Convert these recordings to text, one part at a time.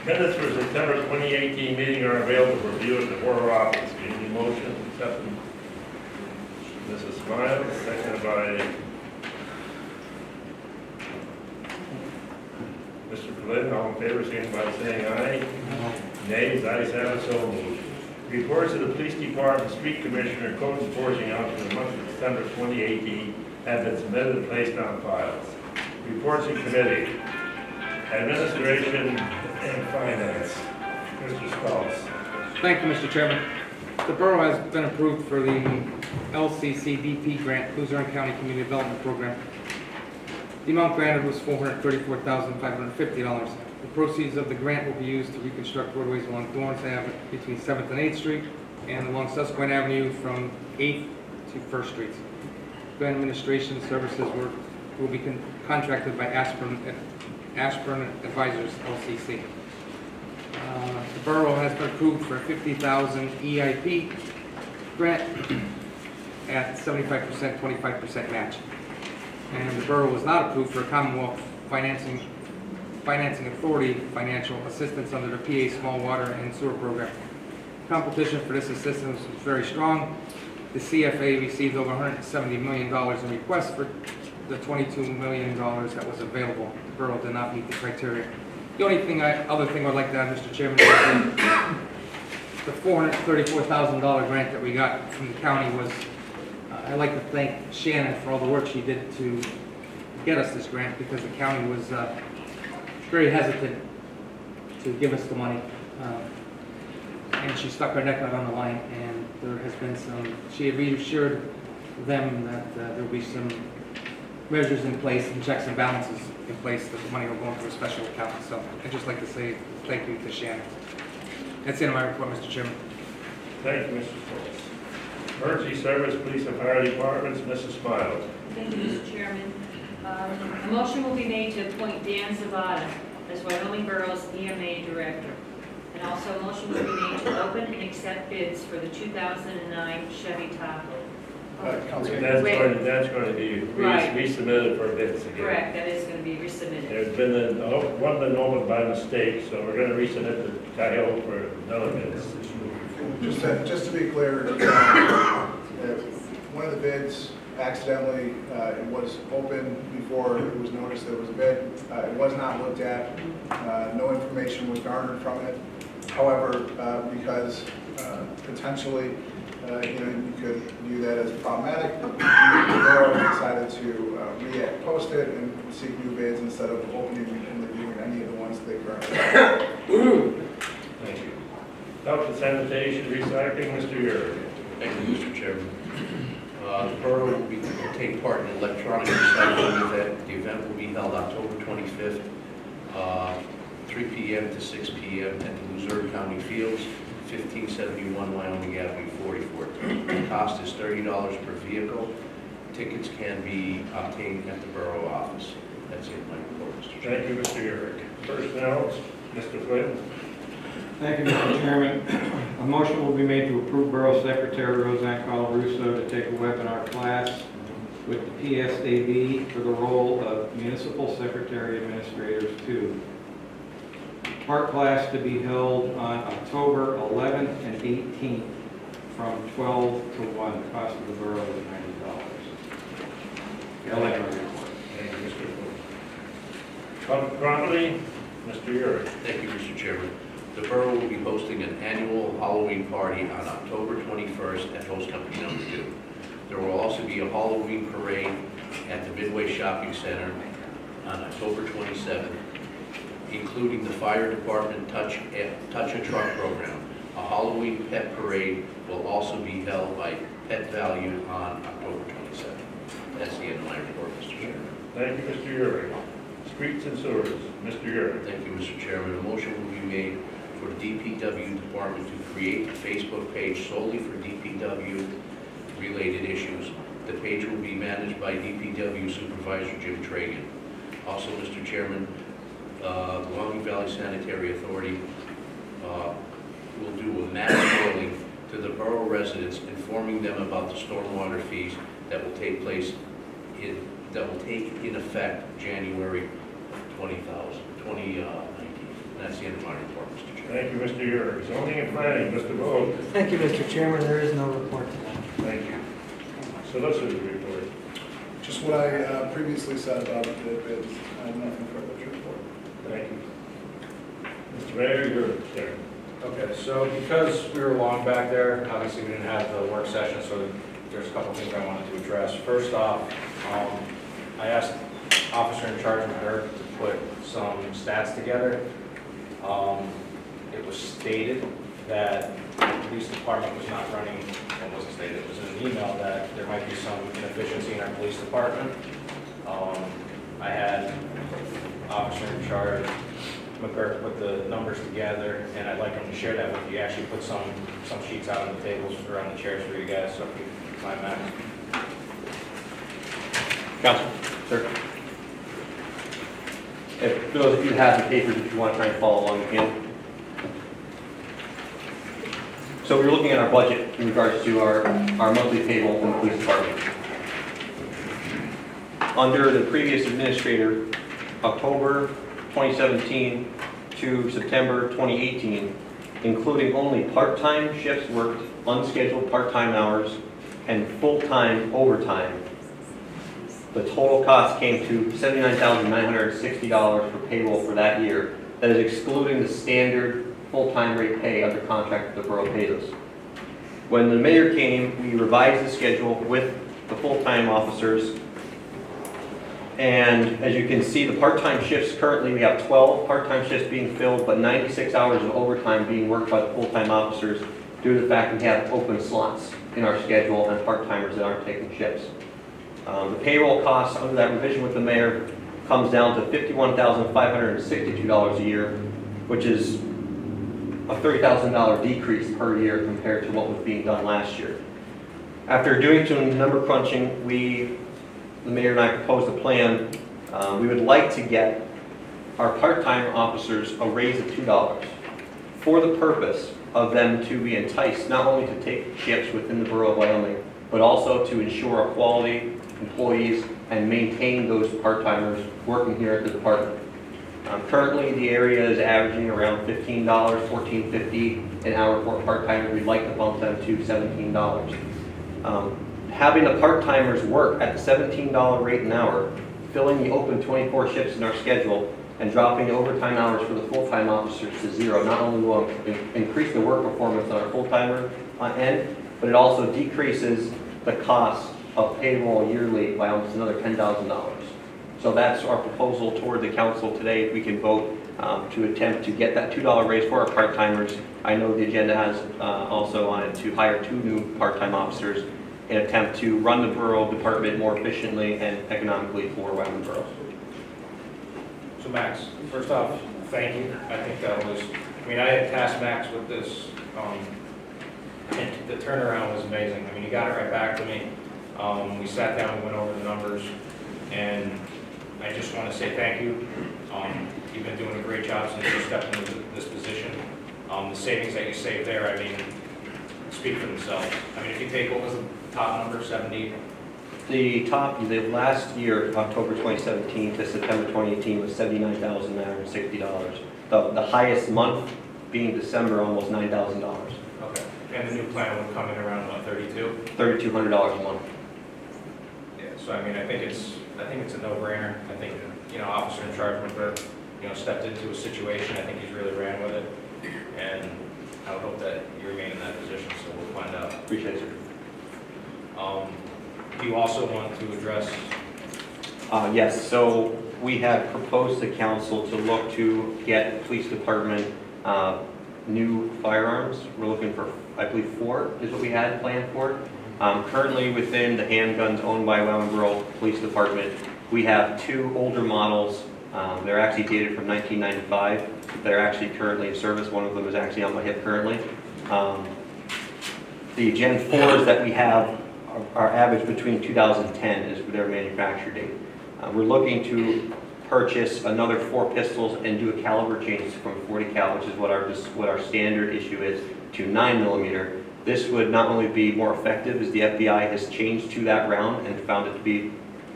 Minutes for September 2018 meeting are available for review at the Borough office. Any motion accepting? Mrs. Miles, seconded by Mr. Flynn. All in favor, signify by saying aye. Nays, ayes have it, so moved. Reports of the Police Department, Street Commissioner, Code Enforcing Officer for the month of December 2018 have been submitted and placed on files. Reports in committee. Administration and Finance. Mr. Stoltz. Thank you, Mr. Chairman. The borough has been approved for the LCCDP grant, Luzerne County Community Development Program. The amount granted was $434,550. The proceeds of the grant will be used to reconstruct roadways along Dorrance Avenue between 7th and 8th Street and along Susquehanna Avenue from 8th to 1st Streets. Grant administration services will be contracted by Ashburn Advisors, LCC. The borough has been approved for a $50,000 EIP grant at 75%, 25% match. And the borough was not approved for a Commonwealth Financing Authority financial assistance under the PA Small Water and Sewer Program. Competition for this assistance was very strong. The CFA received over $170 million in requests for the $22 million that was available. The borough did not meet the criteria. The only other thing I'd like to add, Mr. Chairman, is the $434,000 grant that we got from the county was, I'd like to thank Shannon for all the work she did to get us this grant, because the county was very hesitant to give us the money. And she stuck her neck out on the line, and there has been she had reassured them that there will be some measures in place and checks and balances in place that the money will go into a special account. So I'd just like to say thank you to Shannon. That's the end of my report, Mr. Chairman. Thank you, Mr. Schultz. Emergency Service, Police and Fire Departments, Mrs. Smiles. Thank you, Mr. Chairman. A motion will be made to appoint Dan Zavada as Wyoming Borough's EMA Director. And also a motion will be made to open and accept bids for the 2009 Chevy Tahoe. That's going to be resubmitted for bids again. Correct, that is going to be resubmitted. There's been one been opened by mistake, so we're going to resubmit the Tahoe for another bids. Just to be clear, one of the bids accidentally it was open before it was noticed there was a bid. It was not looked at. No information was garnered from it. However, because potentially you could view that as problematic, the borough decided to post it and seek new bids instead of opening and reviewing any of the ones they currently have. Thank you. Health and Sanitation Recycling, Mr. Urick. Thank you, Mr. Chairman. The borough will take part in an electronic recycling event. The event will be held October 25th, 3 p.m. to 6 p.m. at the Luzerne County Fields, 1571 Wyoming Avenue, 44. The cost is $30 per vehicle. Tickets can be obtained at the borough office. That's it, my report, Mr. Chairman. Thank you, Mr. Yerrick. Personnel, Mr. Flynn. Thank you, Mr. Chairman. A motion will be made to approve Borough Secretary Roseanne Colarusso to take a webinar class with the PSAB for the role of Municipal Secretary Administrators 2. Part class to be held on October 11th and 18th from 12 to 1. The cost of the borough is $90. Thank you, Mr. Flynn. Public property, Mr. Yerrick. Thank you, Mr. Chairman. The borough will be hosting an annual Halloween party on October 21st at Host Company Number 2. There will also be a Halloween parade at the Midway Shopping Center on October 27th, including the fire department Touch a Truck program. A Halloween pet parade will also be held by Pet Value on October 27th. That's the end of my report, Mr. Chairman. Thank you, Mr. Yerrick. Streets and sewers, Mr. Yerrick. Thank you, Mr. Chairman. A motion will be made for the DPW department to create a Facebook page solely for DPW related issues. The page will be managed by DPW Supervisor Jim Tragan. Also, Mr. Chairman, the Long Valley Sanitary Authority will do a mass mailing to the borough residents informing them about the stormwater fees that will take in effect January 2019. That's the end of my report, Mr. Chairman. Thank you, Mr. Yerrick. Zoning and planning, Mr. Vogt. Thank you, Mr. Chairman. There is no report tonight. Thank you. Solicitor's report. Just what I previously said about the bids, nothing further to report. Thank you. Mr. Mayor, you're there. Okay, so because we were long back there, obviously we didn't have the work session, so there's a couple things I wanted to address. First off, I asked Officer in Charge McGurk to put some stats together. It was stated that the police department was not running, well, it wasn't stated, it was in an email that there might be some inefficiency in our police department. I had Officer in Charge McGurk put the numbers together, and I'd like him to share that with you. Actually put some sheets out on the tables or on the chairs for you guys, so if you mind that. Council, sir. If those of you have the papers, if you want to try and follow along, you can. So we're looking at our budget in regards to our monthly payroll from the police department. Under the previous administrator, October 2017 to September 2018, including only part-time shifts worked, unscheduled part-time hours, and full-time overtime, the total cost came to $79,960 for payroll for that year. That is excluding the standard full-time rate pay under contract that the borough pays us. When the mayor came, we revised the schedule with the full-time officers. And as you can see, the part-time shifts currently, we have 12 part-time shifts being filled, but 96 hours of overtime being worked by the full-time officers due to the fact we have open slots in our schedule and part-timers that aren't taking shifts. The payroll costs under that revision with the mayor comes down to $51,562 a year, which is a $30,000 decrease per year compared to what was being done last year. After doing some number crunching, the mayor and I proposed a plan. We would like to get our part-time officers a raise of $2 for the purpose of them to be enticed not only to take shifts within the borough of Wyoming, but also to ensure a quality employees and maintain those part-timers working here at the department. Currently, the area is averaging around $15, $14.50 an hour for part-timers. We'd like to bump them to $17. Having the part-timers work at the $17 rate an hour, filling the open 24 shifts in our schedule, and dropping the overtime hours for the full-time officers to zero, not only will increase the work performance on our full-timer end, but it also decreases the cost of payroll yearly by almost another $10,000. So that's our proposal toward the council today. If we can vote to attempt to get that $2 raise for our part-timers. I know the agenda has also on it to hire 2 new part-time officers. in an attempt to run the borough department more efficiently and economically for Wyoming Borough. So Max, first off, thank you. I think that was, I mean, I had tasked Max with this, and the turnaround was amazing. I mean, he got it right back to me. We sat down, we went over the numbers, and I just want to say thank you. You've been doing a great job since you stepped into this position. The savings that you saved there, I mean, speak for themselves. I mean, if you take, what was the top number, 70? The last year, October 2017 to September 2018, was $79,960. The highest month being December, almost $9,000. Okay. And the new plan would come in around, what, 32? $3,200 a month. Yeah, so I mean, I think it's a no-brainer. I think, you know, officer in charge McGurk, you know, stepped into a situation. I think he's really ran with it. And I would hope that you remain in that position, so we'll find out. Appreciate it, sir. Do you also want to address? Yes, so we have proposed to council to look to get police department new firearms. We're looking for, I believe, 4 is what we had planned for. Currently within the handguns owned by Wyoming Borough Police Department, we have 2 older models. They're actually dated from 1995. They're actually currently in service. One of them is actually on my hip currently. The Gen 4s that we have are average between 2010 is their manufacture date. We're looking to purchase another 4 pistols and do a caliber change from 40 cal, which is what our standard issue is, to 9mm. This would not only be more effective, as the FBI has changed to that round and found it to be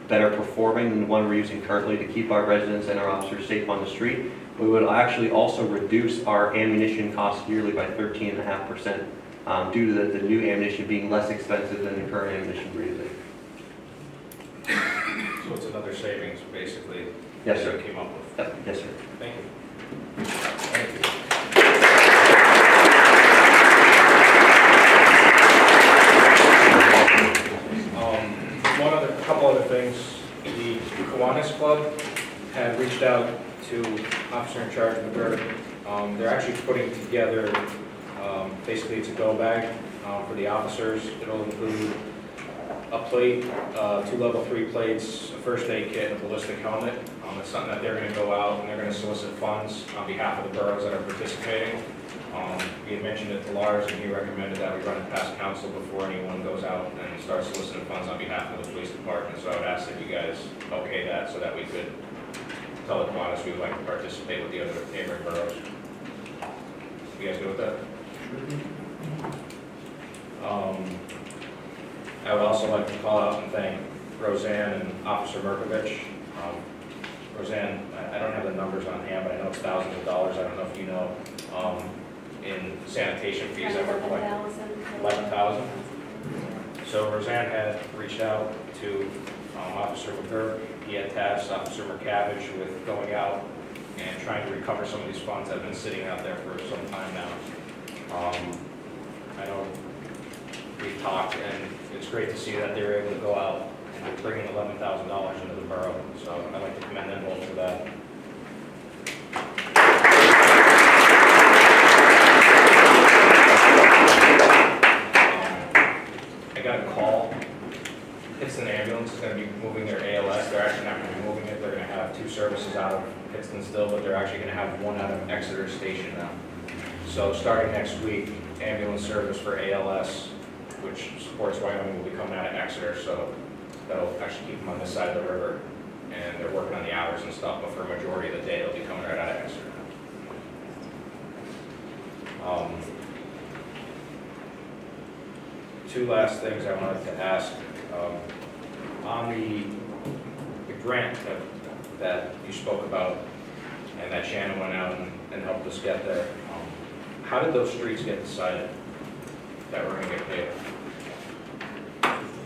better performing than the one we're using currently to keep our residents and our officers safe on the street. We would actually also reduce our ammunition costs yearly by 13.5%. Due to the new ammunition being less expensive than the current ammunition we're using. So it's another savings, basically. Yes, sir. That you came up with. Yes, sir. Thank you. Thank you. Couple other things. The Kiwanis Club had reached out to Officer in Charge McGurk. They're actually putting together, basically it's a go bag for the officers. It'll include a plate, 2 level 3 plates, a first aid kit, and a ballistic helmet. It's something that they're going to go out and they're going to solicit funds on behalf of the boroughs that are participating. We had mentioned it to Lars, and he recommended that we run it past council before anyone goes out and starts soliciting funds on behalf of the police department. So I would ask that you guys okay that so that we could tell the Kiwanis we would like to participate with the other neighboring boroughs. You guys good with that? I would also like to call out and thank Roseanne and Officer Merkovich. Roseanne, I don't have the numbers on hand, but I know it's thousands of dollars. I don't know if you know. In sanitation fees that were collected. 11,000. So Roseanne had reached out to Officer McGurk. He had tasked Officer McCavish with going out and trying to recover some of these funds that have been sitting out there for some time now. I know we've talked, and it's great to see that they're able to go out and bring in $11,000 into the borough. So I'd like to commend them both for that. It's an ambulance is going to be moving their ALS. They're actually not going to be moving it. They're going to have 2 services out of Pittston still, but they're actually going to have 1 out of Exeter Station now. So starting next week, ambulance service for ALS, which supports Wyoming, will be coming out of Exeter. So that'll actually keep them on this side of the river. And they're working on the hours and stuff, but for a majority of the day, they'll be coming right out of Exeter. 2 last things I wanted to ask. On the grant that you spoke about and that Shannon went out and helped us get there, how did those streets get decided that we're going to get paid?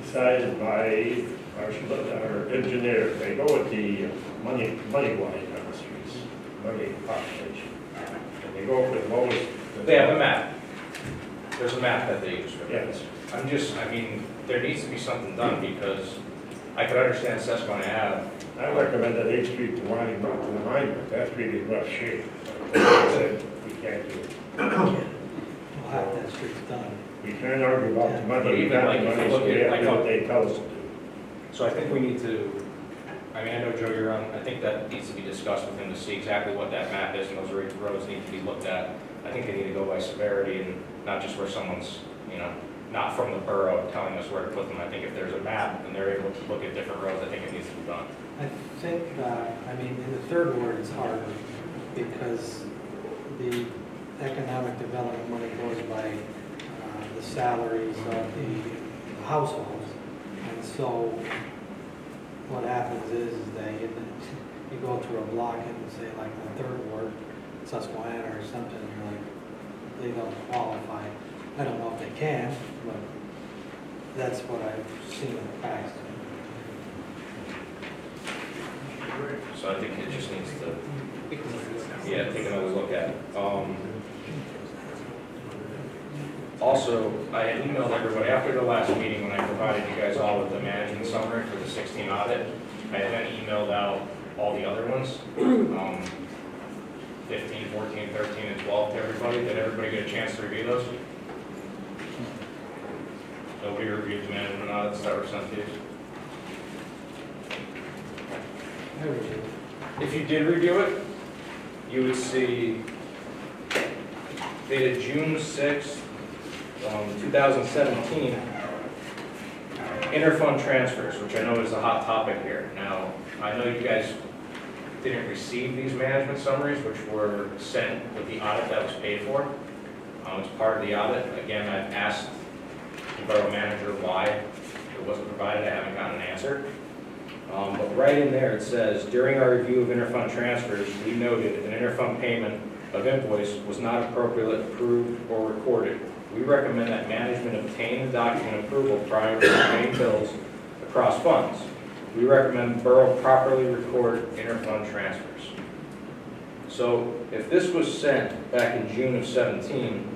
Decided by our engineer. They go with the money line on the streets, money population. And they go with the lowest. They have a map. There's a map that they use for that. Yes. I mean, there needs to be something done because I could understand Susquehanna Ave. I recommended 8th Street to Wyoming, not to Wyoming, but that's really rough shape. Like I said, we can't do it. We'll have that street done. We can't argue about the money, we Even got like the if you money, look so we at, have to do like, what they tell us to do. So I think we need to, I mean, I know Joe, you're on, I think that needs to be discussed with him to see exactly what that map is, and those roads need to be looked at. I think they need to go by severity and not just where someone's, you know, not from the borough telling us where to put them. I think if there's a map and they're able to look at different roads, I think it needs to be done. I think, I mean, in the third ward, it's harder because the economic development money goes by the salaries of the households. And so what happens is that you go through a block and say like the third ward, Susquehanna or something, and you're like, they don't qualify. I don't know if they can, but that's what I've seen in the past. So I think it just needs to, yeah, take another look at it. Also, I had emailed everybody after the last meeting when I provided you guys all with the management summary for the 16 audit. I had then emailed out all the other ones, 15, 14, 13, and 12 to everybody. Did everybody get a chance to review those? Nobody reviewed the management audits that were sent to you? If you did review it, you would see dated June 6th, 2017, interfund transfers, which I know is a hot topic here. Now, I know you guys didn't receive these management summaries, which were sent with the audit that was paid for. It's part of the audit. Again, I've asked the borough manager why it wasn't provided. I haven't gotten an answer. But right in there it says, during our review of interfund transfers, we noted an interfund payment of invoice was not appropriately approved or recorded. We recommend that management obtain the document approval prior to paying bills across funds. We recommend borough properly record interfund transfers. So if this was sent back in June of 17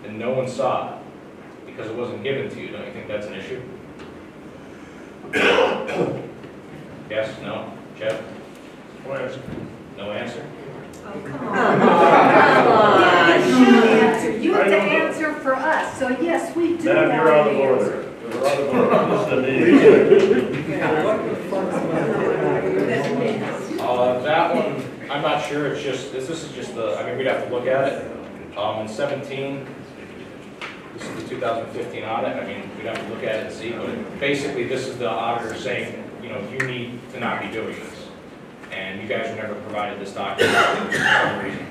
and no one saw it because it wasn't given to you, don't you think that's an issue? Yes, no? Jeff? No answer. No answer? Oh, come Come on. You have to answer for us, so yes, we do. Madam, you're out of want to order. You're out of order. This is a meeting. That one, I'm not sure, it's just, this is just the, I mean, we'd have to look at it. In 17, this is the 2015 audit, I mean, we'd have to look at it and see, but basically this is the auditor saying, you know, you need to not be doing this. And you guys were never provided this document for some reason.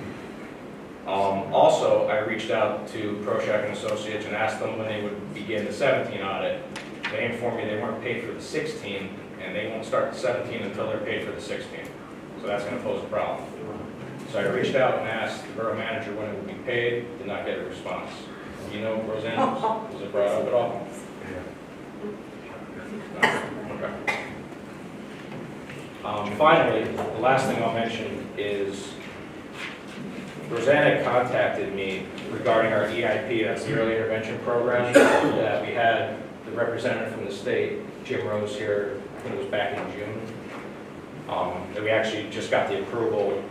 Also, I reached out to Proshak and Associates and asked them when they would begin the 17 audit. They informed me they weren't paid for the 16, and they won't start the 17 until they're paid for the 16. So that's going to pose a problem. So I reached out and asked the borough manager when it would be paid, did not get a response. You know, Roseanne, was it brought up at all? No? Okay. Finally, the last thing I'll mention is Roseanne had contacted me regarding our EIP, that's the Early Intervention Program, that we had the representative from the state, Jim Rose, here, I think it was back in June. And we actually just got the approval,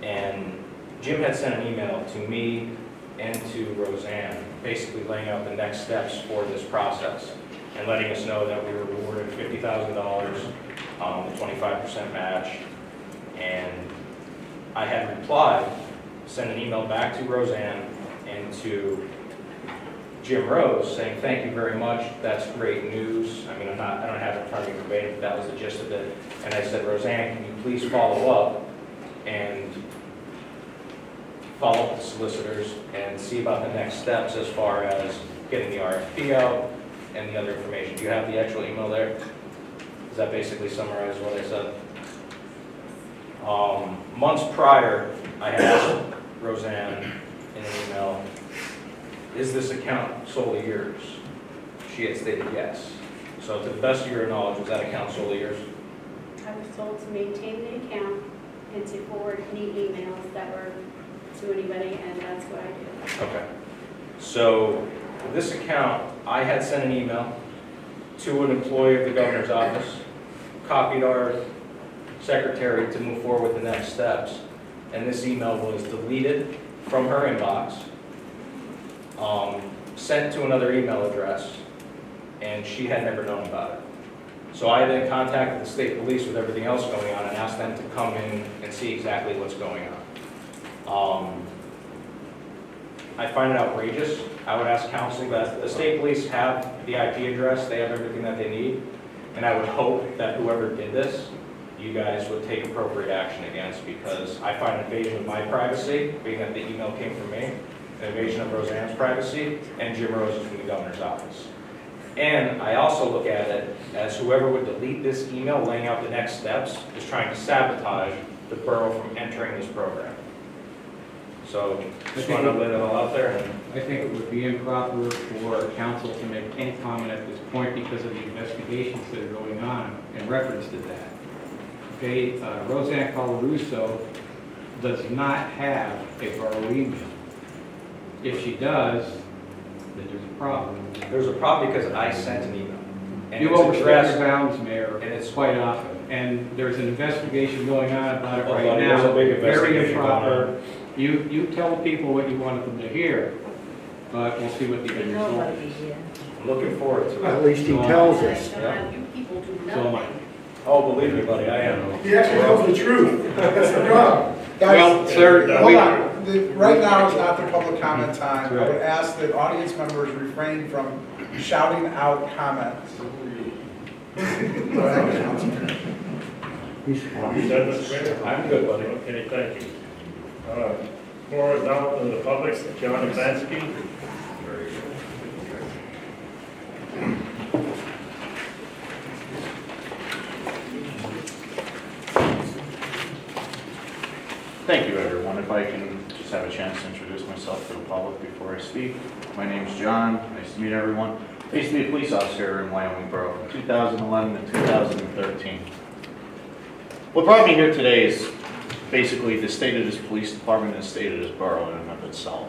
and Jim had sent an email to me and to Roseanne, basically laying out the next steps for this process and letting us know that we were awarded $50,000, the 25% match, and I had replied, sent an email back to Roseanne and to Jim Rose saying, thank you very much, that's great news. I mean, I don't have it in front of me verbatim, but that was the gist of it. And I said, Roseanne, can you please follow up and follow up with the solicitors and see about the next steps as far as getting the RFP out and the other information. Do you have the actual email there? Does that basically summarize what I said? Months prior, I had asked Roseanne in an email, is this account solely yours? She had stated yes. So to the best of your knowledge, was that account solely yours? I was told to maintain the account and to forward any emails that were to anybody, and that's what I did. Okay. So this account, I had sent an email to an employee of the governor's office, copied our secretary to move forward with the next steps, and this email was deleted from her inbox. sent to another email address, and she had never known about it. So I then contacted the state police with everything else going on and asked them to come in and see exactly what's going on. I find it outrageous. I would ask counsel that the state police have the IP address, they have everything that they need, and I would hope that whoever did this, you guys would take appropriate action against, because I find invasion of my privacy, being that the email came from me, an invasion of Roseanne's privacy, and Jim Rose is from the governor's office. And I also look at it as whoever would delete this email laying out the next steps is trying to sabotage the borough from entering this program. So just want to lay that all out there. And I think it would be improper for council to make any comment at this point because of the investigations that are going on in reference to that. Okay, Roseanne Colarusso does not have a borough email. If she does, then there's a problem. there's a problem because I sent an email. And You it's overstep addressed- your bounds, Mayor, and it's- quite often, and there's an investigation going on about it Oh, right buddy, there's now. a big Very investigation going improper. on. You tell people what you wanted them to hear, but we'll see what the end result is. I'm looking forward to it. At least he tells us. You people do So am I. Oh, believe me, buddy, I am. He actually tells the truth. That's the problem. Well, Guys, sir, hold we, on. Right now is not the public comment time. I Right. would ask that audience members refrain from shouting out comments. Go ahead, Councilman. You done, Mr. Mayor? I'm good, buddy. Okay, thank you. Floor is now to the public. John Ivansky. Thank you, everyone. If I can just have a chance to introduce myself to the public before I speak. My name's John. Nice to meet everyone. I used to be a police officer in Wyoming Borough from 2011 to 2013. What brought me here today is basically the state of this police department and the state of this borough in and of itself.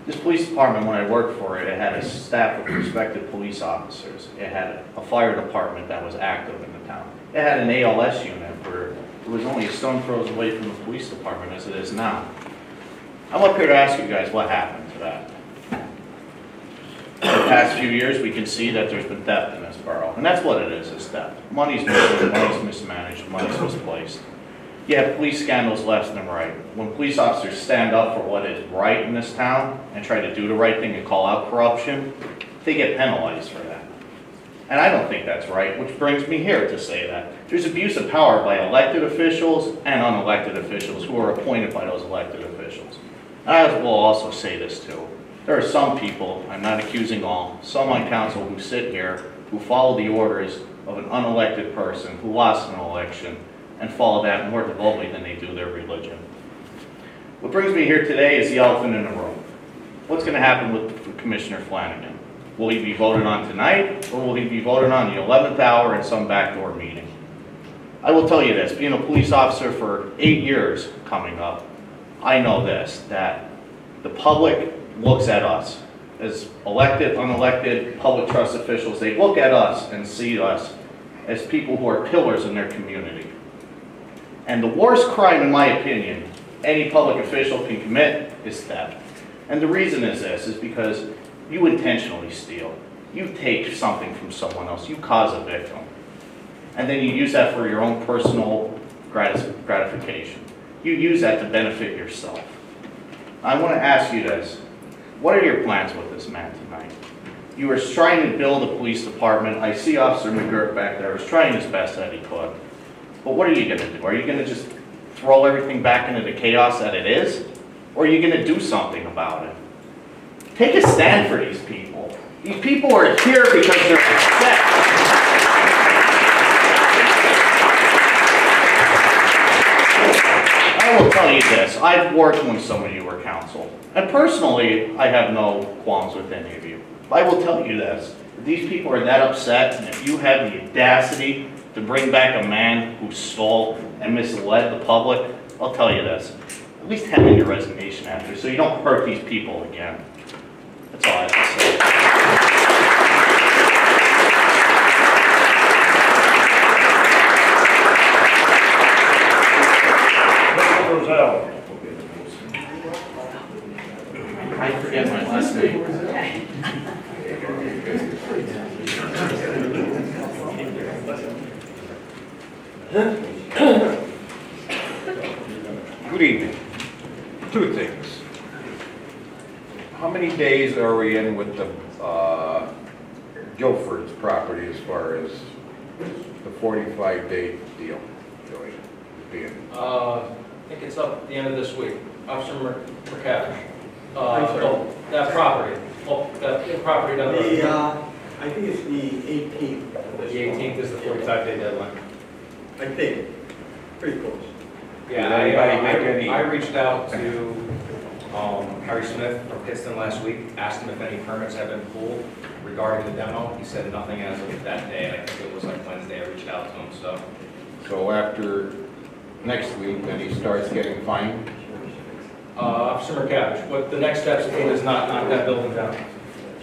This police department, when I worked for it, it had a staff of respected police officers. It had a fire department that was active in the town. It had an ALS unit where it was only a stone throws away from the police department as it is now. I'm up here to ask you guys what happened to that. In the past few years, we can see that there's been theft in this borough, and that's what it is theft. Money's missing, money's mismanaged, money's misplaced. You have police scandals left and right. When police officers stand up for what is right in this town and try to do the right thing and call out corruption, they get penalized for that. And I don't think that's right, which brings me here to say that. There's abuse of power by elected officials and unelected officials who are appointed by those elected officials. And I will also say this too. There are some people, I'm not accusing all, some on council who sit here who follow the orders of an unelected person who lost an election and follow that more devoutly than they do their religion. What brings me here today is the elephant in the room. What's going to happen with Commissioner Flanagan? Will he be voted on tonight, or will he be voted on the 11th hour in some backdoor meeting? I will tell you this, being a police officer for 8 years coming up, I know this, that the public looks at us as elected, unelected, public trust officials. They look at us and see us as people who are pillars in their community. And the worst crime, in my opinion, any public official can commit is theft. And the reason is this, is because you intentionally steal. You take something from someone else. You cause a victim. And then you use that for your own personal gratification. You use that to benefit yourself. I want to ask you this. What are your plans with this man tonight? You are trying to build a police department. I see Officer McGurk back there. He's trying his best that he could. But what are you going to do? Are you going to just throw everything back into the chaos that it is? Or are you going to do something about it? Take a stand for these people. These people are here because they're upset. I will tell you this. I've worked when some of you were counsel. And personally, I have no qualms with any of you. I will tell you this. If these people are that upset, and if you have the audacity to bring back a man who stole and misled the public, I'll tell you this. At least hand in your resignation after, so you don't hurt these people again. That's all I have to say. Mr. Roselle. I forget my last Good evening. Two things. How many days are we in with the Guilford's property as far as the 45-day deal? Joey, being I think it's up at the end of this week. Officer McCavish. That property. Oh, that property down the road. I think it's the 18th. The 18th is the 45-day deadline. I think, pretty close. Yeah, Did anybody make any- I reached out to Harry Smith from Pittston last week, asked him if any permits have been pulled regarding the demo. He said nothing as of that day. I think it was like Wednesday I reached out to him, so. So after next week, then he starts getting fined? Officer McCavish, what the next steps is not knock that building down.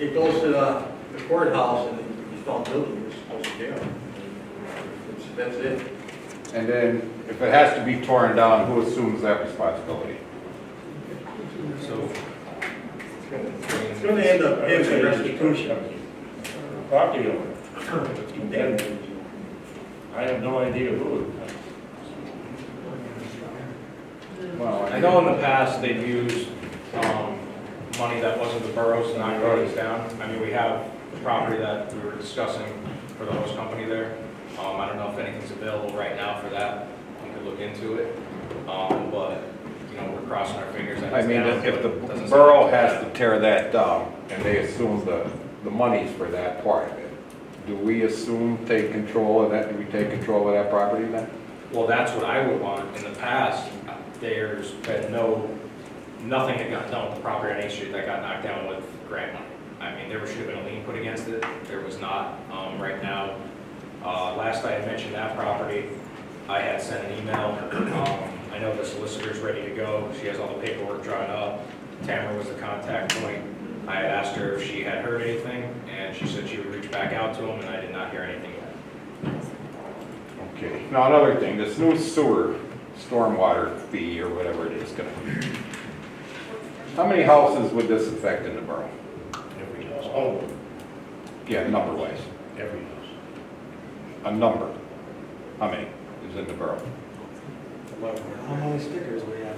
It goes to the courthouse and you start building, you're supposed to do. That's it. And then if it has to be torn down, who assumes that responsibility? So. It's going to end up in restitution. Property owner. Then I have no idea who. Well, I know in the past they've used money that wasn't the borough's to knock roads down. I mean, we have the property that we were discussing for the host company there. I don't know if anything's available right now for that. We could look into it. But, you know, we're crossing our fingers. that I it's mean, down, if the but it doesn't borough sound like has to tear that down and they assume the monies for that part of it, do we assume take control of that? Do we take control of that property then? Well, that's what I would want. In the past, there's been nothing had gotten done with the property on 8th Street that got knocked down with grant money. I mean, there should have been a lien put against it. There was not. Right now, last I had mentioned that property, I had sent an email. I know the solicitor's ready to go. She has all the paperwork drawn up. Tamara was the contact point. I had asked her if she had heard anything, and she said she would reach back out to him, and I did not hear anything yet. Okay. Now another thing, this new sewer stormwater fee or whatever it is gonna be. How many houses would this affect in the borough? Every house. Oh, Yeah, number wise. Every house. A number. How many is in the borough? How many stickers we have?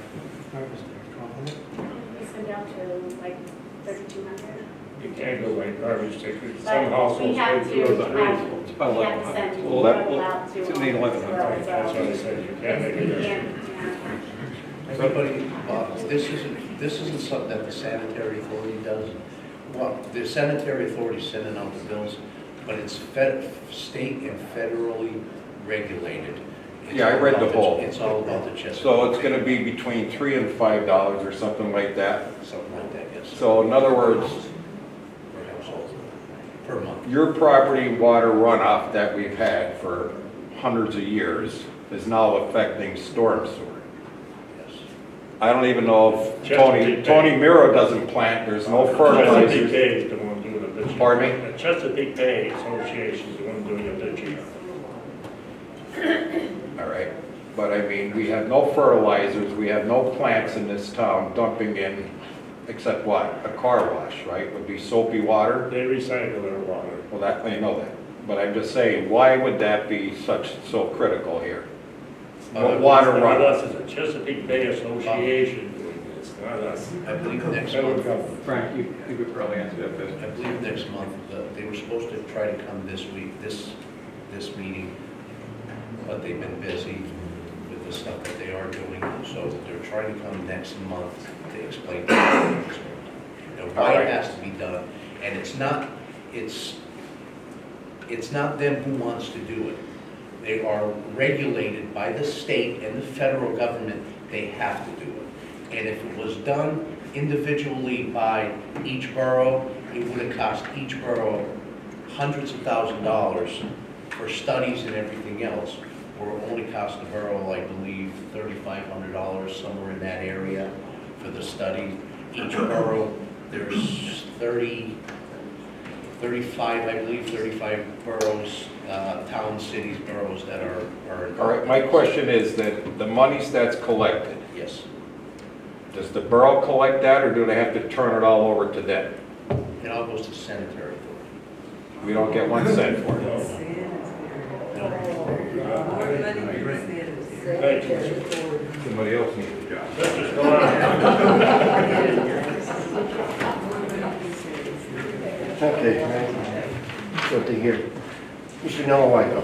Garbage stickers, 1,200? We send out to like 3,200. you can't go by garbage stickers. But Some we households have pay to, 2 or 3. we have to send, Well, we're that- allowed to. it's in the 1100. That's what I said, you can't make it. Yeah. Everybody, this isn't something that the sanitary authority does. Well, the sanitary authority is sending out the bills, but it's state and federally regulated. Yeah, I read the whole. It's all about the Chesapeake. So it's gonna be between $3 and $5 or something like that. Something like that, yes. So in other words, Per household, per month. your property water runoff that we've had for hundreds of years is now affecting storm sewer. Yes. I don't even know if Chesapeake Tony Miro doesn't plant, there's no Chesapeake fertilizers. Bay is the one doing the ditching. Pardon me? The Chesapeake Bay Association is the one doing the ditching. All right, but I mean, we have no fertilizers, we have no plants in this town dumping in, except what? A car wash, right? Would be soapy water? They recycle their water. Well, that, I know that. But I'm just saying, why would that be so critical here? Water It's not runoff. us, it's a Chesapeake Bay Association doing this, not us. I believe next Federal month, government. Frank, you could probably answer that best. I believe next month, they were supposed to try to come this week, this meeting, but they've been busy with the stuff that they are doing, so they're trying to come next month to explain to them why it has to be done. And it's not them who wants to do it. They are regulated by the state and the federal government. They have to do it. And if it was done individually by each borough, it would have cost each borough hundreds of thousands of dollars for studies and everything else, where it only cost the borough, I believe, $3,500, somewhere in that area for the study. Each borough, there's 35, I believe, 35 boroughs, towns, cities, boroughs that are involved. All right, my question is that the monies that's collected, Yes. does the borough collect that or do they have to turn it all over to them? It all goes to the sanitary authority. We don't get 1 cent for it. No. Thank you. Somebody else needs a job. Let's just go on. Okay, something here. Mr. Nalawiko,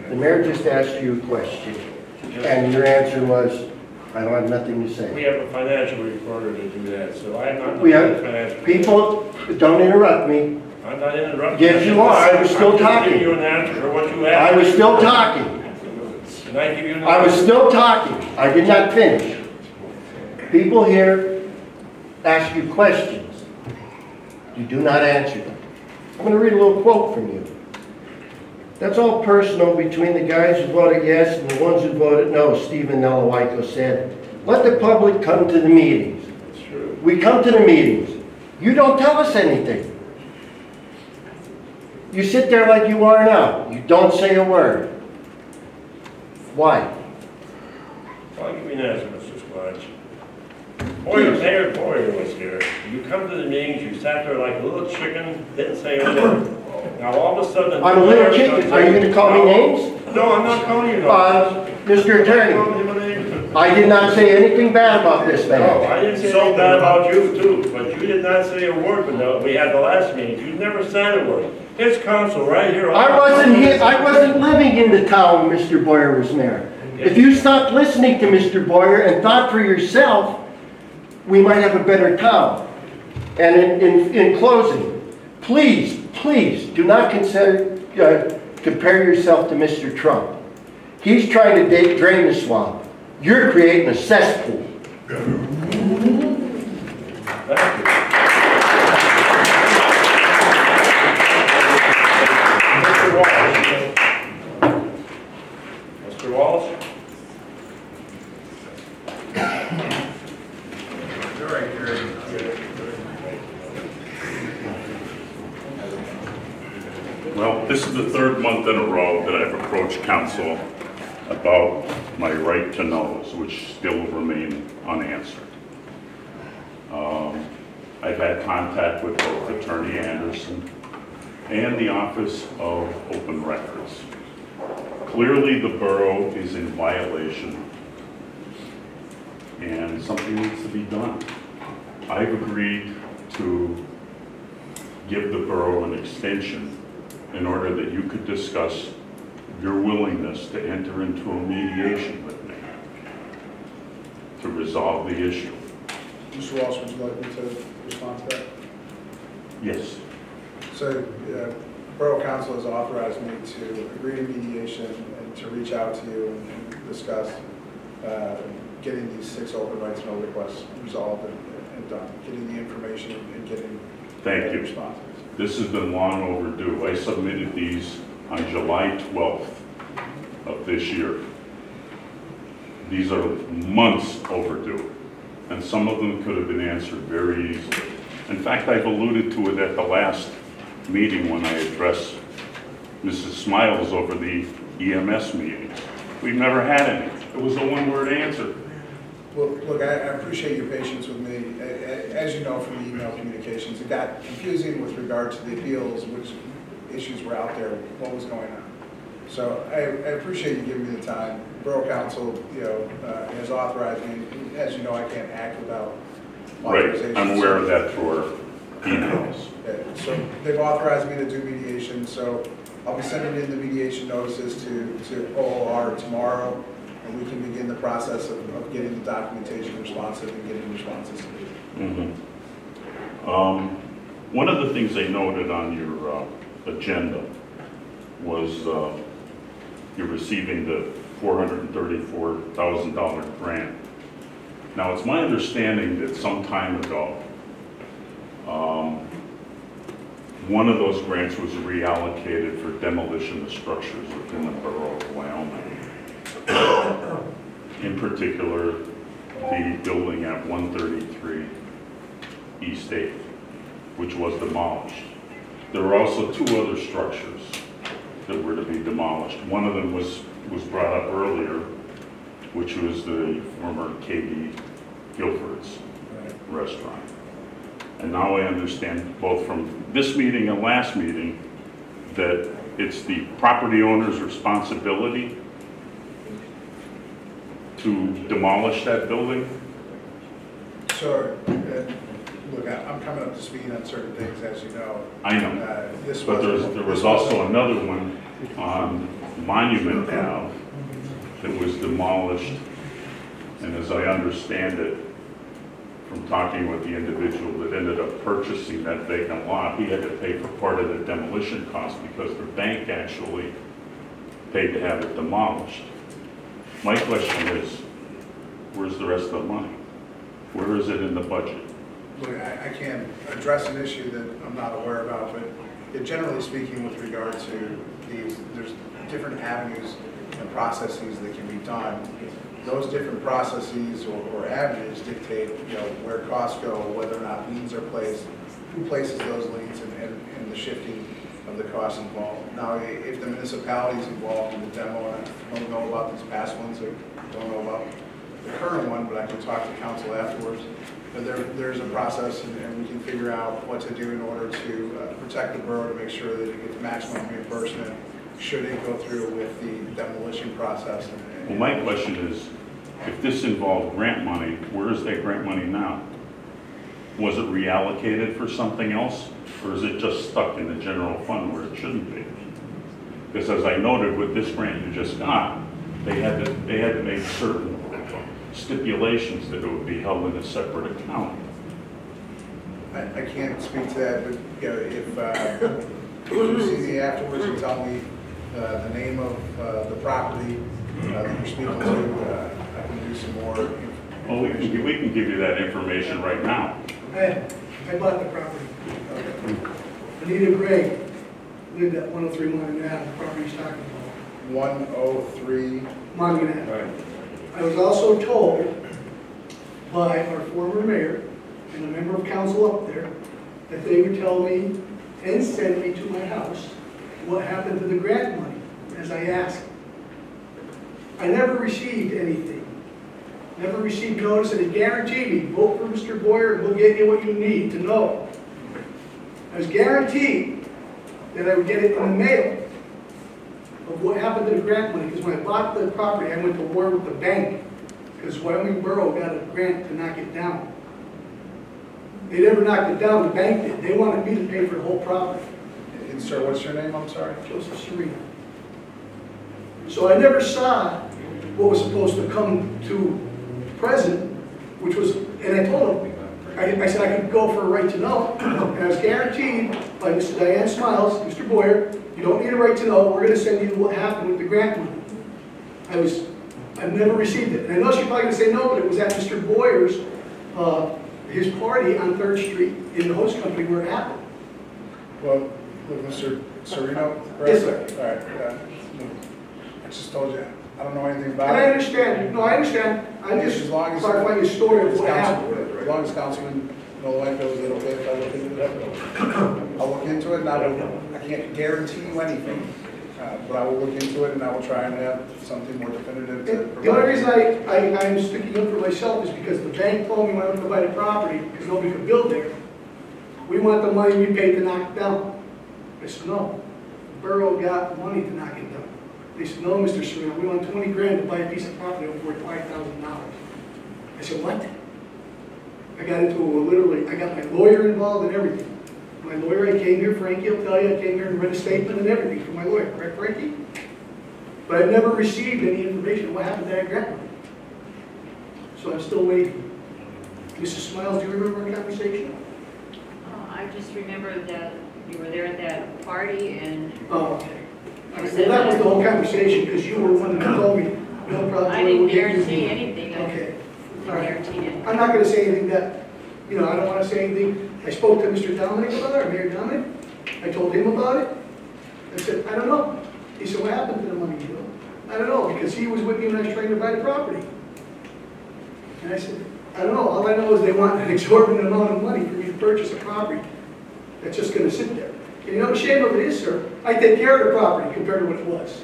the mayor just asked you a question, and your answer was, I don't have nothing to We say. have a financial reporter to do that, so I'm not. We have, financial. people, don't interrupt me. I'm not interrupting. Yes, you are. I was still I'm just talking. giving you an answer for what you I asked. was still talking. Can I give you an I was still talking. I did not finish. People here ask you questions. You do not answer them. I'm going to read a little quote from you. That's all personal between the guys who voted yes and the ones who voted no, Stephen Nalawiko said. Let the public come to the meetings. It's true. We come to the meetings. You don't tell us anything. You sit there like you are now. You don't say a word. Why? I'll give you an answer, Mr. Squatch. Boyer, Mayor Boyer was here. You come to the meetings, you sat there like a little chicken, didn't say a word. Now all of a sudden... I'm a little chicken. Are you going to call me names? No, I'm not calling you names. Mr. Attorney, I did not say anything bad about this No, man. I didn't say anything bad about you too, but you did not say a word when we had the last meeting. You never said a word. His counsel right here... I wasn't living in the town Mr. Boyer was mayor. If you stopped listening to Mr. Boyer and thought for yourself, we might have a better town. And in closing, please do not compare yourself to Mr. Trump. He's trying to drain the swamp. You're creating a cesspool. Thank you. Mr. Walsh. Mr. Walsh? Well, this is the third month in a row that I've approached council about my right to knows, which still remain unanswered. I've had contact with both Attorney Anderson and the Office of Open Records. Clearly, the borough is in violation and something needs to be done. I've agreed to give the borough an extension in order that you could discuss your willingness to enter into a mediation with me to resolve the issue. Mr. Walsh, would you like me to respond to that? Yes. So, Borough Council has authorized me to agree to mediation and to reach out to you and discuss getting these 6 open rights no requests resolved and done, getting the information and getting Thank you. responses. This has been long overdue. I submitted these on July 12th of this year. These are months overdue, and some of them could have been answered very easily. In fact, I've alluded to it at the last meeting when I addressed Mrs. Smiles over the EMS meetings. We've never had any. It was a one-word answer. Well, look, I appreciate your patience with me. As you know from the email communications, it got confusing with regard to the appeals, which issues were out there, what was going on. So I appreciate you giving me the time. Borough Council, has authorized me. As you know, I can't act without authorization. Right, I'm aware of that through our emails. So they've authorized me to do mediation, so I'll be sending in the mediation notices to OOR tomorrow, and we can begin the process of getting the documentation responsive and getting responses. One of the things they noted on your agenda was you're receiving the $434,000 grant. Now, it's my understanding that some time ago, one of those grants was reallocated for demolition of structures within the borough of Wyoming. In particular, the building at 133 East 8th, which was demolished. There were also 2 other structures that were to be demolished. One of them was brought up earlier, which was the former KB Guilford's restaurant. And now I understand both from this meeting and last meeting that it's the property owner's responsibility to demolish that building? So, look, I'm coming up to speed on certain things, as you know. I know, This but wasn't- there was also another one on Monument Ave that was demolished, and as I understand it, from talking with the individual that ended up purchasing that vacant lot, he had to pay for part of the demolition cost because the bank actually paid to have it demolished. My question is, where's the rest of the money? Where is it in the budget? Look, I can't address an issue that I'm not aware about, but generally speaking, with regard to these, there's different avenues and processes that can be done. Those different processes or avenues dictate, where costs go, whether or not liens are placed, who places those liens, and the shifting of the costs involved. Now, if the municipality is involved in the demo, and I don't know about these past ones, or don't know about the current one, but I can talk to council afterwards. But there's a process, and we can figure out what to do in order to protect the borough, to make sure that it gets maximum reimbursement should it go through with the demolition process. Well, my question is, if this involved grant money, where is that grant money now? Was it reallocated for something else, or is it just stuck in the general fund where it shouldn't be? Because as I noted with this grant you just got, they had to make certain stipulations that it would be held in a separate account. I can't speak to that, but if you see me afterwards and tell me the name of the property that you're speaking to, I can do some more. Well, we can give you that information right now. I bought the property. Anita Gray lived at 103 Monument Ave, the property he's talking about. 103 Monument Ave. Right. I was also told by our former mayor and a member of council up there that they would tell me and send me to my house what happened to the grant money, as I asked. I never received anything. Never received notice, and it guaranteed me, vote for Mr. Boyer and we'll get you what you need to know. I was guaranteed that I would get it in the mail of what happened to the grant money, because when I bought the property, I went to war with the bank, because Wyoming Borough got a grant to knock it down. They never knocked it down, the bank did. They wanted me to pay for the whole property. And sir, what's your name? I'm sorry. Joseph Serena. So I never saw what was supposed to come to present, which was, and I told him, I said I could go for a right to know, and I was guaranteed by Mrs. Diane Smiles, Mr. Boyer, you don't need a right to know, we're going to send you what happened with the grant money. I've never received it. And I know she's probably going to say no, but it was at Mr. Boyer's, his party on 3rd Street in the host company where it happened. Well, look, Mr. Sereno? Yes, sir. All right. I just told you, I don't know anything about And it. I understand. No, I understand. I'm just As long as- clarifying the story of what Council- happened. As long as Councilman Nolanko is it okay if I look into it? I'll look into it, and I can't guarantee you anything, but I will look into it, and I will try and have something more definitive to provide. The only reason I'm sticking up for myself is because the bank told me when I went to buy the property, because nobody could build there, we want the money we paid to knock it down. I said, no, the borough got money to knock it down. They said, no, Mr. Serena, we want 20 grand to buy a piece of property worth $5,000. I said, what? I got into I got my lawyer involved and everything. My lawyer, I came here, Frankie will tell you, I came here and read a statement and everything from my lawyer, correct, Frankie? But I've never received any information on what happened to that grant money. So I'm still waiting. Mrs. Smiles, do you remember our conversation? I just remember that you were there at that party and Oh, okay. Well, that was the whole conversation, because you were the one that told me, no problem. I didn't we'll get you guarantee the-" anything. Okay. I All right. guaranteed it. I'm not going to say anything that, I don't want to say anything. I spoke to Mr. Dominic about it, Mayor Dominic. I told him about it. I said, I don't know. He said, what happened to the money, I don't know, because he was with me when I was trying to buy the property. And I said, I don't know. All I know is they want an exorbitant amount of money for me to purchase a property that's just going to sit there. And you know, the shame of it is, sir, I take care of the property compared to what it was.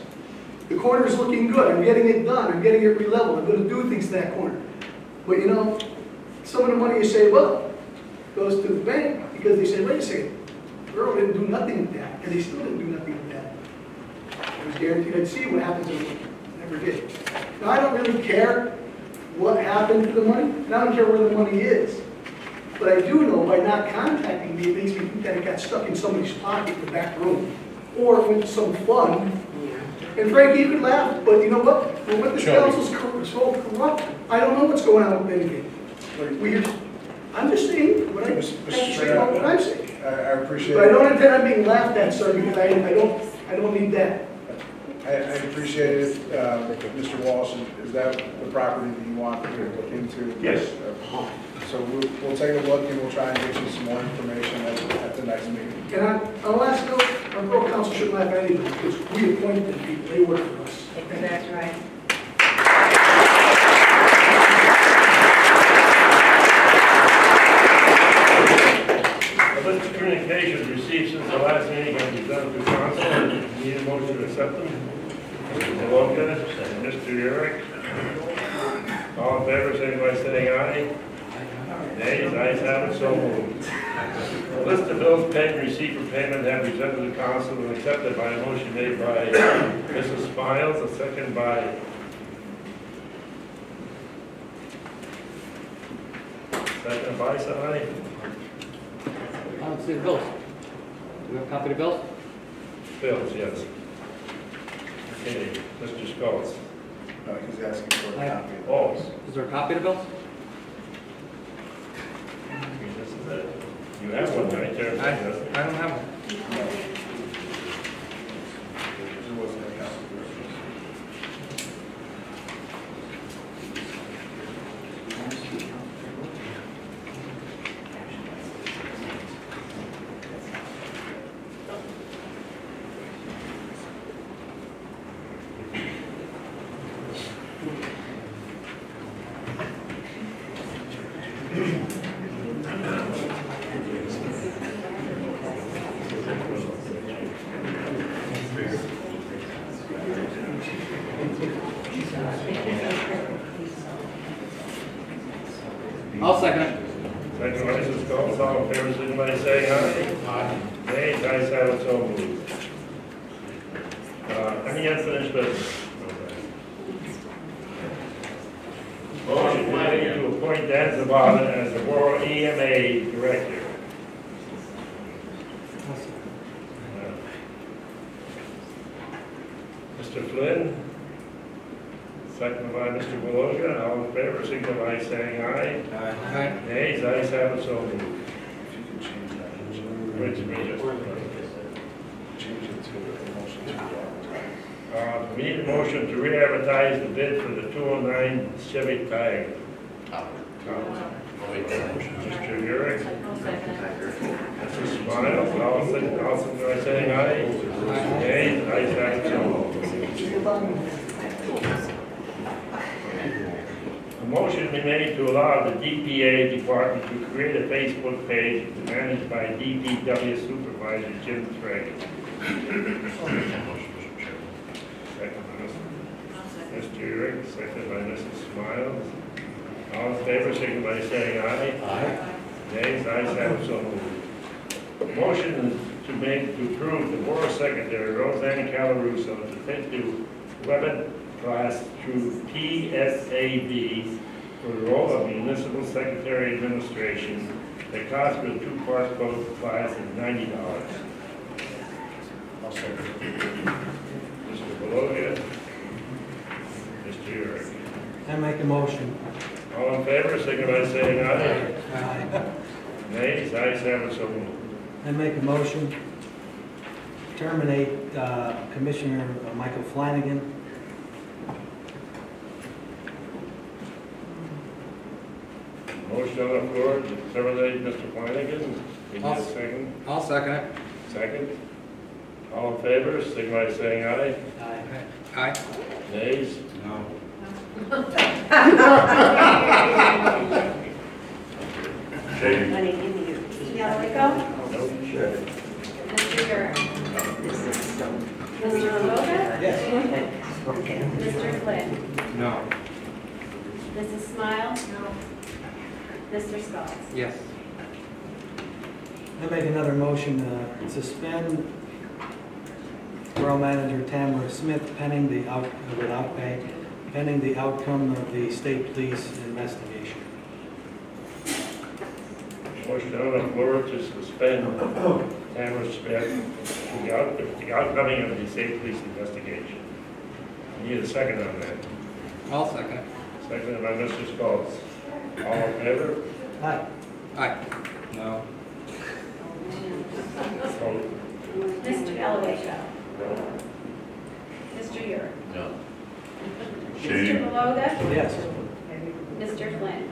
The corner is looking good. I'm getting it done. I'm getting it re-leveled. I'm going to do things to that corner. But some of the money you say, well, goes to the bank because they say, wait a second, Earl didn't do nothing with that, and they still didn't do nothing with that. I was guaranteed I'd see what happened to them. Never did. Now, I don't really care what happened to the money, and I don't care where the money is. But I do know by not contacting me, it makes me think that it got stuck in somebody's pocket in the back room, or it went to some fund. And Frankie, you could laugh, but you know what? When this council's so corrupt, I don't know what's going on with anything. I'm just saying what I'm saying. I appreciate But I it. don't intend on being laughed at, sir, because I don't need that. I appreciate it. Mr. Walsh, is that the property that you want to look into? Yes. So we'll take a look and we'll try and get you some more information at the next meeting. And I'll ask, our borough council shouldn't laugh at anybody, because we appoint them people, they work for us. That's right. The list of communications received since the last meeting can be done through council. Need a motion to accept them? Mr. Longa and Mr. Yurek. All in favor, say by saying aye. Nays, ayes have it, so moved. The list of bills paid and received for payment have been presented to the council and accepted by a motion made by Mrs. Smiles, a second by Sai. Let's see the bills. Do we have a copy of the bills? Bills, yes. Okay, Mr. Sculls. No, he's asking for a copy. Oh, Is there a copy of the bills? this is it. You have one right there. I don't have one. There wasn't a copy. I'll second it. Second by Mrs. Sculls, all in favor, signify by saying aye. Aye. Nays, ayes have it, so moved. Any unfinished business? Motion made to appoint Dan Zabala as the Borough EMA Director. Mr. Flynn, second by Mr. Beloga, all in favor, signify by saying aye. Aye. Nays, ayes have it, so moved. If you could change that. Which means, Change it to a motion to we need a motion to re-advertise the bid for the 209 Chevy Tag. I'll make that motion. Mr. Yurek, I'll second it. Mrs. Smiles, all by saying aye. Nays, ayes have it, so moved. A motion be made to allow the DPA department to create a Facebook page managed by DPW Supervisor Jim Craig. I'll make that motion, Mr. Chairman. Second by I'll second. Mr. Yurek, second by Mrs. Smiles. All in favor, signify by saying aye. Aye. Nays, ayes have it, so moved. Motion to make, to approve the Borough Secretary Roseanne Calaruso to take the weapon class through PSAB for the role of Municipal Secretary Administration. The cost for the two-part class is $90. I'll second. Mr. Beloga, Mr. Yurek. I make a motion. All in favor, signify by saying aye. Aye. Nays, ayes have it, so moved. I make a motion to terminate Commissioner Michael Flanagan. Motion on the floor to terminate Mr. Flanagan. Give me a second. I'll second it. Second. All in favor, signify by saying aye. Aye. Nays? No. Shady. Yalico? Nope. Mr. Yurek? Mr. Beloga? Yes. Mr. Flynn? No. Mrs. Smile? No. Mr. Sculls? Yes. I make another motion to suspend Borough Manager Tamara Smith pending the without pay pending the outcome of the state police investigation. Motion on the floor to suspend Tamara Smith the outcoming of the state police investigation. Need a second on that. I'll second it. Seconded by Mr. Schultz. All in favor? Aye. Aye. No. Opposed? Mr. Elevation. Mr. Urick. No. Mr. Shane. Beloga. Yes. Mr. Flynn.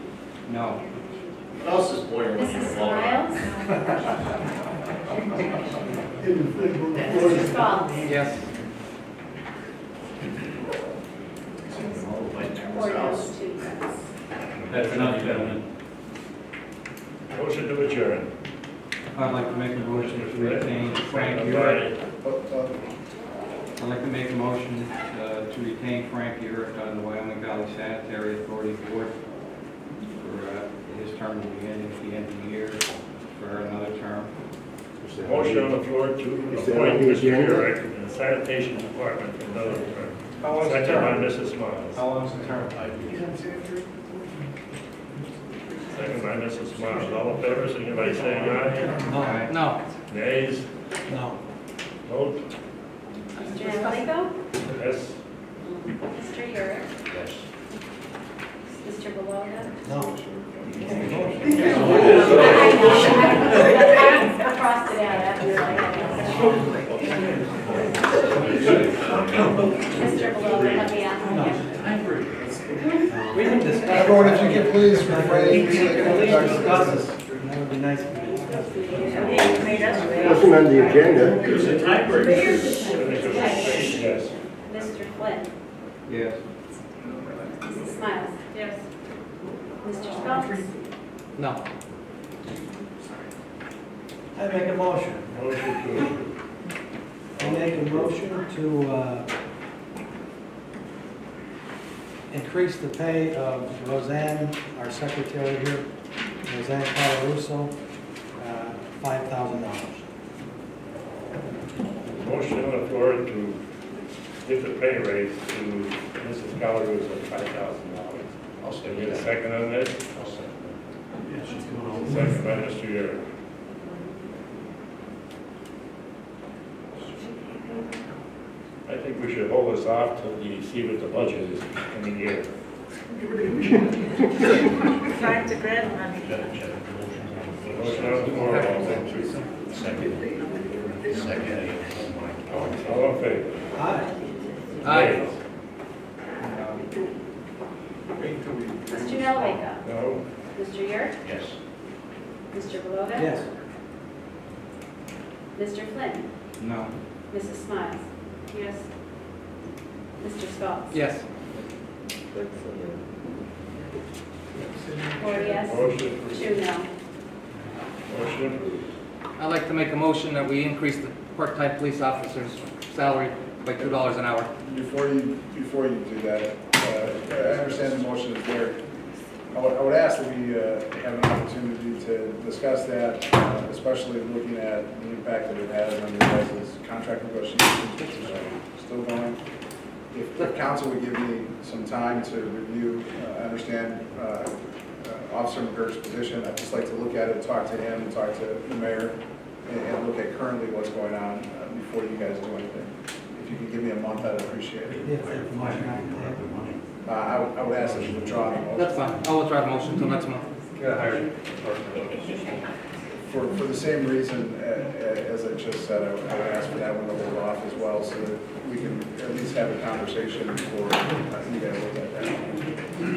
No. What else is Boyer Mrs. Miles. Mr. Schultz. Yes. 4 noes, 2 yes. That's enough, gentlemen. Motion to adjourn. I'd like to make a motion to retain Frank Seconded Urick. by I'd like to make a motion to retain Frank Urick on the Wyoming Valley Sanitary Authority Board for his term will be ending at the end of the year for another term. Motion on the floor to appoint Mr. Urick in the sanitation department for another term. Seconded by Mrs. Miles. How long's the term? Seconded by Mrs. Miles. All in favor, signify by saying aye. No. Nays? No. Vote? Mr. Elevation. Yes. Mr. Urick. Yes. Mr. Beloga. No. I crossed it out after Mr. Beloga, let me ask him. We can discuss. Everyone, if you could please refrain. Discuss this. That would be nice if we discuss it. Wasn't on the agenda. It's a tiebreaker. Yes. Mr. Flynn. Yes. Mrs. Miles. Yes. Mr. Schultz. No. I make a motion. Motion to I make a motion to increase the pay of Roseanne, our secretary here, Roseanne Colarusso, $5,000. motion on the floor to give the pay raise to Mrs. Calaruso of $5,000. I'll second Get a that. second on this? I'll second Second by Mr. Urick. I think we should hold this off till we see what the budget is in the year. Time to grab money. Motion on the floor, all in favor? Second. Second. All in favor? Aye. Aye. Nays? Mr. Elevation. No? Mr. Urick. Yes. Mr. Beloga. Yes. Mr. Flynn. No. Mrs. Miles. Yes. Mr. Schultz. Yes. 4 yes, Motion approved. 2 no. Motion approved. I'd like to make a motion that we increase the part-time police officer's salary by $2 an hour. Before you do that, I understand the motion is there. I would ask that we have an opportunity to discuss that, especially looking at the impact that it has on your guys' contract negotiations, which is still going. If the council would give me some time to review, I understand Officer McGurk's position. I'd just like to look at it, talk to him, talk to the mayor, and look at currently what's going on before you guys do anything. If you could give me a month, I'd appreciate it. Yes, that's the motion I can take. I would ask that you withdraw the motion. That's fine. I'll withdraw the motion until next month. For the same reason as I just said, I would ask for that one to hold off as well, so that we can at least have a conversation before you guys look at that. You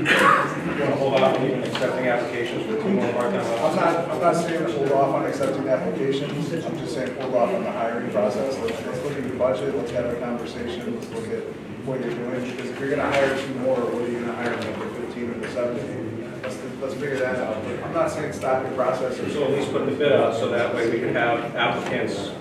want to hold off on even accepting applications for 2 more part-time officers? I'm not saying hold off on accepting applications, I'm just saying hold off on the hiring process. Let's look at your budget, let's have a conversation, let's look at what you're doing, because if you're gonna hire 2 more, what are you gonna hire, like the 15 or the 17? Let's figure that out. I'm not saying stop your process. So at least put the bid out, so that way we can have applicants.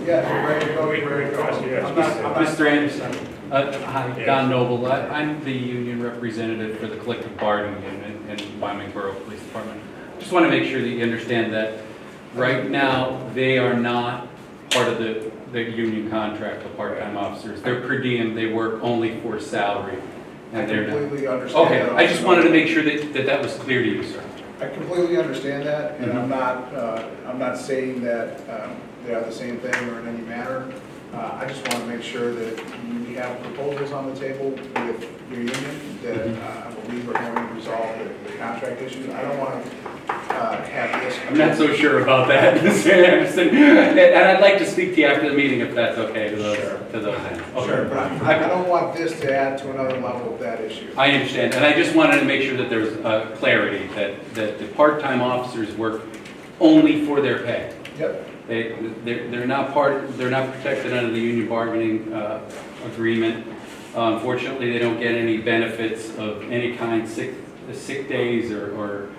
Yeah, if you're ready to go, you're ready to go. I'm not- Mr. Anderson, hi, Don Noble. I'm the union representative for the collective bargaining unit in Wyoming Borough Police Department. Just want to make sure that you understand that right now, they are not part of the union contract, the part-time officers. They're per diem, they work only for salary. I completely understand Okay, that. I just wanted to make sure that was clear to you, sir. I completely understand that, and I'm not saying that they are the same thing or in any manner. I just want to make sure that we have proposals on the table with your union that I believe are going to resolve the contract issues. I don't want to have this. I'm not so sure about that, Mr. Anderson. And I'd like to speak to you after the meeting if that's okay to those ends. Okay. Sure, but I don't want this to add to another level of that issue. I understand, and I just wanted to make sure that there was clarity, that the part-time officers work only for their pay. Yep. They're not protected under the union bargaining agreement. Unfortunately, they don't get any benefits of any kind, sick days or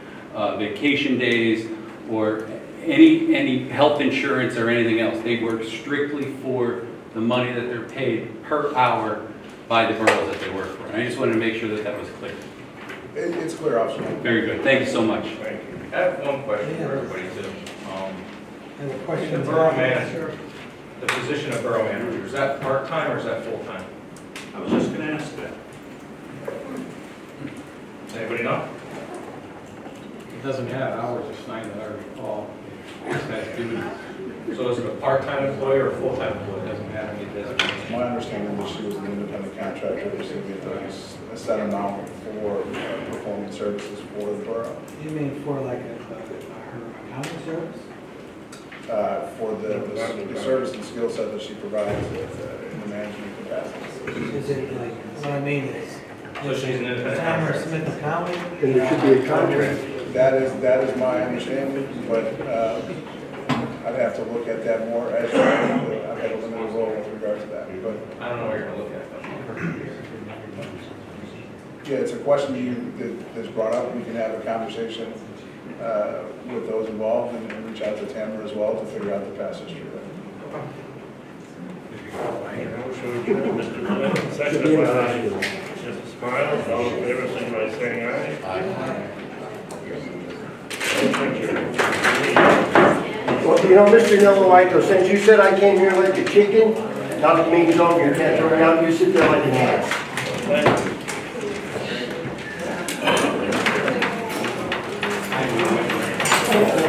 vacation days or any health insurance or anything else. They work strictly for the money that they're paid per hour by the boroughs that they work for. And I just wanted to make sure that that was clear. It's clear, Officer. Very good. Thank you so much. Thank you. I have one question for everybody too. And the question The borough manager, the position of borough manager, is that part-time or is that full-time? I was just gonna ask that. Does anybody know? It doesn't have hours assigned that I recall. It just has duties. So is it a part-time employee or a full-time employee? It doesn't have any designation. My understanding is she was an independent contractor, receiving a set amount for performing services for the borough. You mean for like her accounting service? For the service and skill set that she provides in the management capacity. Is it like, what I mean is, So she's an independent Tamara contractor. Smith Accounting? And there should be a contract. That is my understanding, but I'd have to look at that more as I've had a limited role with regard to that. But I don't know what you're gonna look at though. yeah, it's a question that's brought up. We can have a conversation with those involved and reach out to Tamara as well to figure out the past history there. Motion adjourned, Mr. Flynn, seconded by Mr. Smiles. All in favor, signify by saying aye. Aye. Motion adjourned. Well, you know, Mr. Nilolaito, since you said I came here like a chicken, not me dog, you can't turn around, you sit there like an ass. Thank you. Thank you.